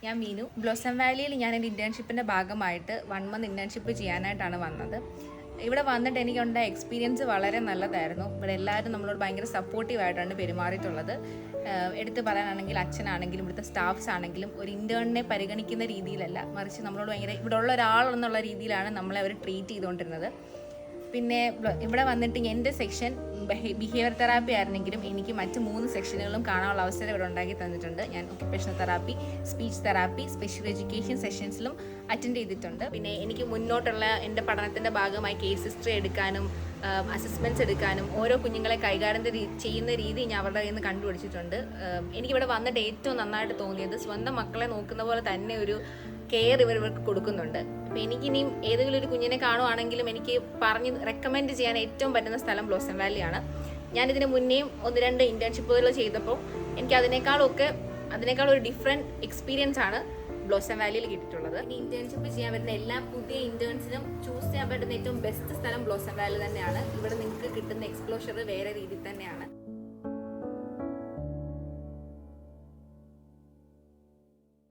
ഞാൻ മീനു. ബ്ലോസം വാലിയിൽ ഞാൻ എൻ്റെ ഇൻറ്റേൺഷിപ്പിൻ്റെ ഭാഗമായിട്ട് 1 മന്ത് ഇൻറ്റേൺഷിപ്പ് ചെയ്യാനായിട്ടാണ് വന്നത്. ഇവിടെ വന്നിട്ട് എനിക്കുണ്ടായ എക്സ്പീരിയൻസ് വളരെ നല്ലതായിരുന്നു. ഇവിടെ എല്ലാവരും നമ്മളോട് ഭയങ്കര സപ്പോർട്ടീവായിട്ടാണ് പെരുമാറിയിട്ടുള്ളത്. എടുത്ത് പറയാനാണെങ്കിൽ അച്ഛനാണെങ്കിലും ഇവിടുത്തെ സ്റ്റാഫ്സ് ആണെങ്കിലും ഒരു ഇൻറ്റേണിനെ പരിഗണിക്കുന്ന രീതിയിലല്ല, മറിച്ച് നമ്മളോട് ഭയങ്കര ഇവിടെ ഉള്ള ഒരാളെന്നുള്ള രീതിയിലാണ് നമ്മളെ അവർ ട്രീറ്റ് ചെയ്തുകൊണ്ടിരുന്നത്. പിന്നെ ഇവിടെ വന്നിട്ട് എൻ്റെ സെക്ഷൻ ബിഹേവിയർ തെറാപ്പി ആയിരുന്നെങ്കിലും എനിക്ക് മറ്റ് 3 സെക്ഷനുകളും കാണാനുള്ള അവസരം ഇവിടെ ഉണ്ടാക്കി തന്നിട്ടുണ്ട്. ഞാൻ occupational therapy, speech therapy, special education സെഷൻസിലും അറ്റൻഡ് ചെയ്തിട്ടുണ്ട്. പിന്നെ എനിക്ക് മുന്നോട്ടുള്ള എൻ്റെ പഠനത്തിൻ്റെ ഭാഗമായി കേസ് ഹിസ്റ്ററി എടുക്കാനും അസസ്മെൻറ്റ്സ് എടുക്കാനും ഓരോ കുഞ്ഞുങ്ങളെ കൈകാര്യം ചെയ്യുന്ന രീതി ഞാൻ അവരുടെ കയ്യിൽ നിന്ന് കണ്ടുപിടിച്ചിട്ടുണ്ട്. എനിക്കിവിടെ വന്നിട്ട് ഏറ്റവും നന്നായിട്ട് തോന്നിയത് സ്വന്തം മക്കളെ നോക്കുന്ന പോലെ തന്നെ ഒരു കെയർ ഇവർക്ക് കൊടുക്കുന്നുണ്ട്. അപ്പോൾ എനിക്കിനിയും ഏതെങ്കിലും ഒരു കുഞ്ഞിനെ കാണുവാണെങ്കിലും എനിക്ക് പറഞ്ഞ് റെക്കമെൻഡ് ചെയ്യാൻ ഏറ്റവും പറ്റുന്ന സ്ഥലം ബ്ലോസം വാലിയാണ്. ഞാനിതിന് മുന്നേയും 1-2 ഇൻറ്റേൺഷിപ്പുകൾ ചെയ്തപ്പോൾ എനിക്ക് അതിനേക്കാൾ ഒരു ഡിഫറെൻറ്റ് എക്സ്പീരിയൻസ് ആണ് ബ്ലോസം വാലിയിൽ കിട്ടിയിട്ടുള്ളത്. ഇനി ഇൻറ്റേൺഷിപ്പ് ചെയ്യാൻ വരുന്ന എല്ലാ പുതിയ ഇൻറ്റേൺസിനും ചൂസ് ചെയ്യാൻ പറ്റുന്ന ഏറ്റവും ബെസ്റ്റ് സ്ഥലം ബ്ലോസം വാലി തന്നെയാണ്. ഇവിടെ നിങ്ങൾക്ക് കിട്ടുന്ന എക്സ്പ്ലോഷർ വേറെ രീതിയിൽ തന്നെയാണ്.